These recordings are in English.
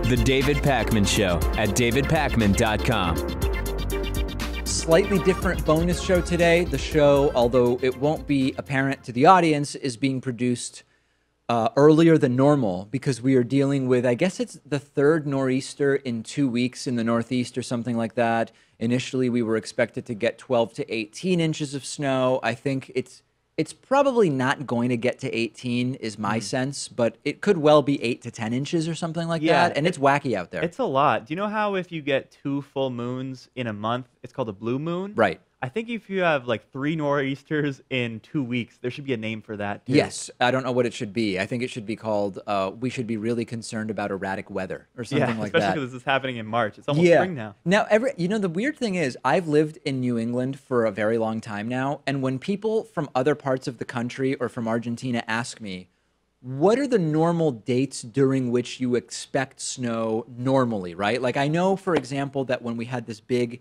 The David Pakman Show at davidpakman.com. Slightly different bonus show today. The show, although it won't be apparent to the audience, is being produced earlier than normal because we are dealing with, I guess it's the third nor'easter in 2 weeks in the Northeast or something like that. Initially, we were expected to get 12 to 18 inches of snow. I think it's probably not going to get to 18 is my sense, but it could well be 8 to 10 inches or something like that, and it's wacky out there. It's a lot. Do you know how if you get 2 full moons in a month, it's called a blue moon? Right. I think if you have like 3 nor'easters in 2 weeks, there should be a name for that, too. Yes. I don't know what it should be. I think it should be called, we should be really concerned about erratic weather or something like that. Especially because this is happening in March. It's almost spring now. Now, the weird thing is I've lived in New England for a very long time now. And when people from other parts of the country or from Argentina ask me, what are the normal dates during which you expect snow normally, right? Like I know, for example, that when we had this big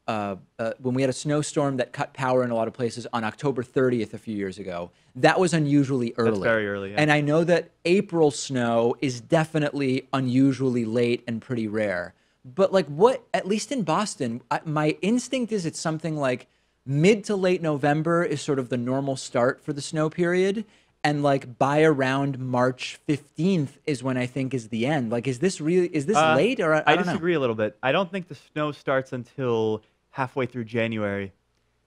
when we had a snowstorm that cut power in a lot of places on October 30th a few years ago, that was unusually early. That's very early, yeah. And I know that April snow is definitely unusually late and pretty rare. But like at least in Boston, my instinct is it's something like mid to late November is sort of the normal start for the snow period. And like by around March 15th is when I think is the end. Like, is this late or I don't know. disagree a little bit. I don't think the snow starts until halfway through January.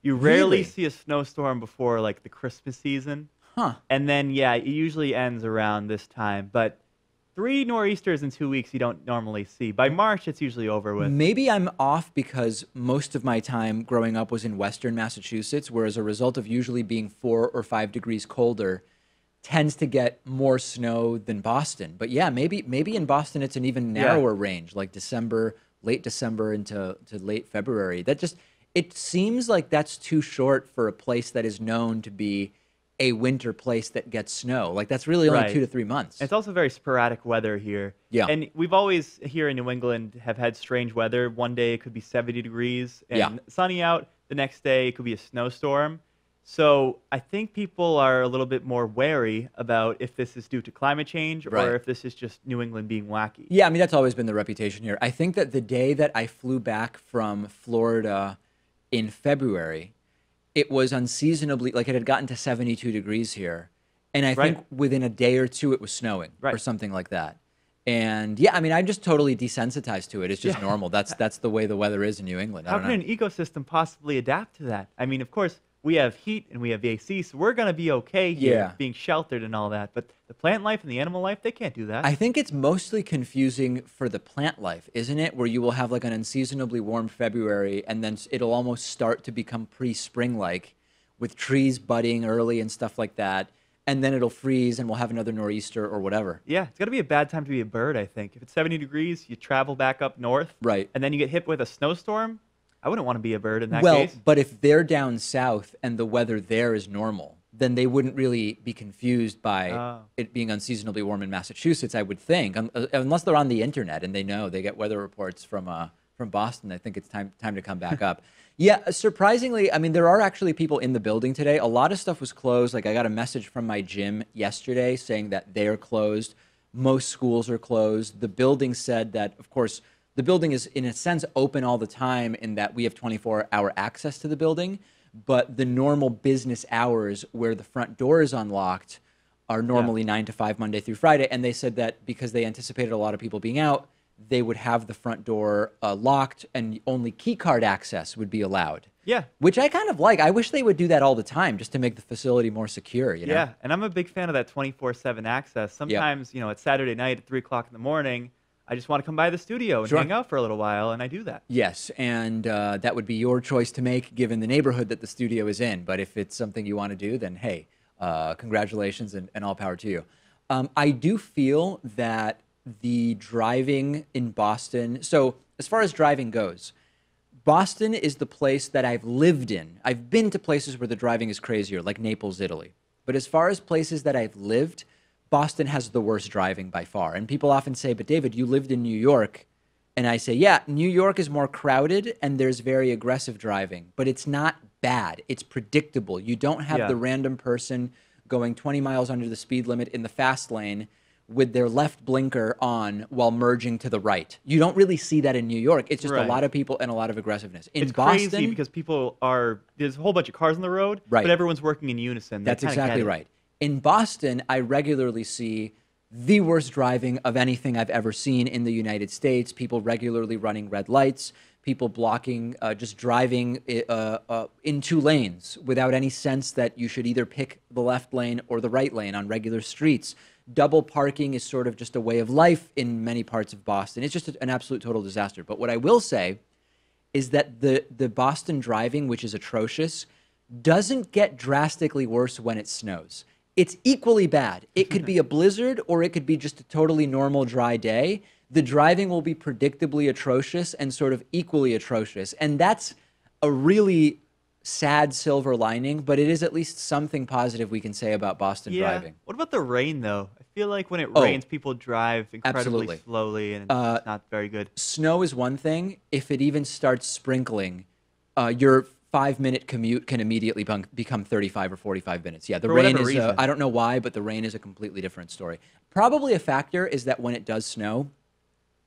You rarely see a snowstorm before like the Christmas season. Huh. And then, yeah, it usually ends around this time. But 3 nor'easters in 2 weeks you don't normally see. By March, it's usually over with. Maybe I'm off because most of my time growing up was in Western Massachusetts, where as a result of usually being 4 or 5 degrees colder, tends to get more snow than Boston. But yeah, maybe in Boston it's an even narrower range, like December, late December into late February. It seems like that's too short for a place that is known to be a winter place that gets snow. Like that's really only 2 to 3 months. It's also very sporadic weather here. Yeah. And we've always, here in New England, have had strange weather. One day it could be 70 degrees and sunny out. The next day it could be a snowstorm. So I think people are a little bit more wary about if this is due to climate change or if this is just New England being wacky. Yeah, I mean, that's always been the reputation here. I think that the day that I flew back from Florida in February, it was unseasonably, like it had gotten to 72 degrees here. And I think within a day or two, it was snowing or something like that. And yeah, I mean, I'm just totally desensitized to it. It's just normal. That's the way the weather is in New England. How can an ecosystem possibly adapt to that? I mean, of course, we have heat and we have AC, so we're going to be okay here, being sheltered and all that. But the plant life and the animal life, they can't do that. I think it's mostly confusing for the plant life, isn't it? Where you will have like an unseasonably warm February, and then it'll almost start to become pre-spring-like with trees budding early and stuff like that. And then it'll freeze and we'll have another nor'easter or whatever. Yeah, it's got to be a bad time to be a bird, I think. If it's 70 degrees, you travel back up north. Right. And then you get hit with a snowstorm. I wouldn't want to be a bird in that case. Well, but if they're down south and the weather there is normal, then they wouldn't really be confused by it being unseasonably warm in Massachusetts, I would think, unless they're on the internet and they know they get weather reports from Boston. I think it's time to come back up. Yeah, surprisingly, I mean, there are actually people in the building today. A lot of stuff was closed. Like I got a message from my gym yesterday saying that they're closed. Most schools are closed. The building said that, of course, the building is, in a sense, open all the time in that we have 24-hour access to the building, but the normal business hours where the front door is unlocked are normally 9 to 5 Monday through Friday, and they said that because they anticipated a lot of people being out, they would have the front door locked and only key card access would be allowed. Yeah. Which I kind of like. I wish they would do that all the time just to make the facility more secure, you know? Yeah, and I'm a big fan of that 24/7 access. Sometimes, you know, it's Saturday night at 3 o'clock in the morning, I just want to come by the studio and hang out for a little while, and I do that. Yes, and that would be your choice to make given the neighborhood that the studio is in. But if it's something you want to do, then hey, congratulations and all power to you. I do feel that the driving in Boston, so as far as driving goes, Boston is the place that I've lived in. I've been to places where the driving is crazier, like Naples, Italy. But as far as places that I've lived, Boston has the worst driving by far. And people often say, but David, you lived in New York. And I say, yeah, New York is more crowded and there's very aggressive driving, but it's not bad. It's predictable. You don't have the random person going 20 miles under the speed limit in the fast lane with their left blinker on while merging to the right. You don't really see that in New York. It's just a lot of people and a lot of aggressiveness. In Boston, crazy because there's a whole bunch of cars on the road, right, but everyone's working in unison. That's exactly right. In Boston, I regularly see the worst driving of anything I've ever seen in the United States. People regularly running red lights, people blocking, just driving in two lanes without any sense that you should either pick the left lane or the right lane on regular streets. Double parking is sort of just a way of life in many parts of Boston. It's just an absolute total disaster. But what I will say is that the Boston driving, which is atrocious, doesn't get drastically worse when it snows. It's equally bad. It could be a blizzard or it could be just a totally normal dry day. The driving will be predictably atrocious and sort of equally atrocious. And that's a really sad silver lining, but it is at least something positive we can say about Boston driving. What about the rain, though? I feel like when it rains, people drive incredibly slowly, and it's not very good. Snow is one thing. If it even starts sprinkling, your 5-minute commute can immediately become 35 or 45 minutes. Yeah, the rain is, I don't know why, but the rain is a completely different story. Probably a factor is that when it does snow,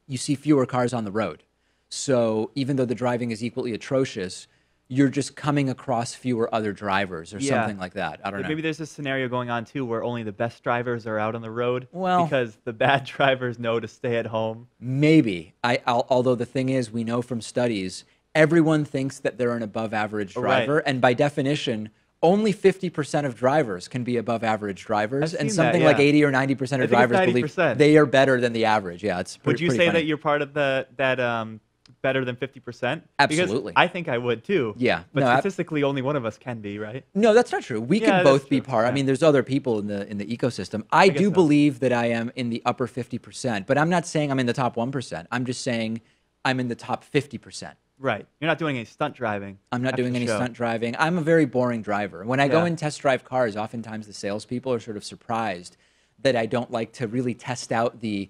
you see fewer cars on the road. So even though the driving is equally atrocious, you're just coming across fewer other drivers or something like that. I don't know. Maybe there's a scenario going on, too, where only the best drivers are out on the road because the bad drivers know to stay at home. Maybe. Although the thing is, we know from studies, everyone thinks that they're an above-average driver, and by definition, only 50% of drivers can be above-average drivers, and something like 80 or 90% of drivers believe they are better than the average. Yeah, it's pretty Would you say funny. that you're part of that better than 50%? Absolutely. Because I think I would too. Yeah. But statistically, only one of us can be, right? No, that's not true. We can both be part. I mean, there's other people in the ecosystem. I do believe that I am in the upper 50%, but I'm not saying I'm in the top 1%. I'm just saying I'm in the top 50%. Right. You're not doing any stunt driving. I'm not doing any stunt driving. I'm a very boring driver. When I go and test drive cars, oftentimes the salespeople are sort of surprised that I don't like to really test out the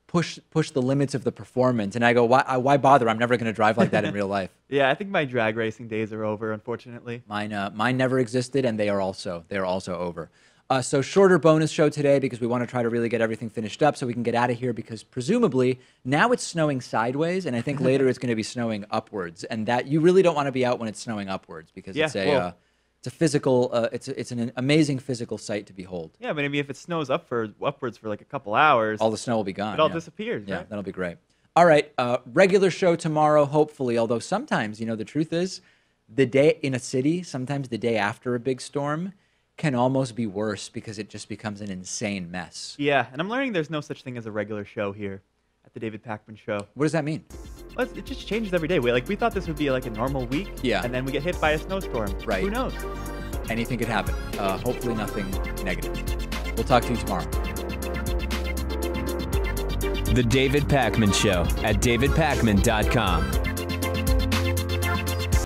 push the limits of the performance. And I go, why bother? I'm never going to drive like that in real life. Yeah, I think my drag racing days are over, unfortunately. Mine never existed, and they are also over. So shorter bonus show today because we want to try to really get everything finished up so we can get out of here because presumably now it's snowing sideways, and I think later it's going to be snowing upwards, and that you really don't want to be out when it's snowing upwards because it's a physical, it's an amazing physical sight to behold. Yeah, but maybe if it snows upwards for like a couple hours, all the snow will be gone. It all disappears. Yeah, right? That'll be great. All right, regular show tomorrow, hopefully. Although sometimes, the truth is, the day in a city, sometimes the day after a big storm, can almost be worse because it just becomes an insane mess. Yeah, and I'm learning there's no such thing as a regular show here at the David Pakman Show. What does that mean? Well, it just changes every day. We thought this would be like a normal week, and then we get hit by a snowstorm. Right. Who knows? Anything could happen. Hopefully nothing negative. We'll talk to you tomorrow. The David Pakman Show at davidpakman.com.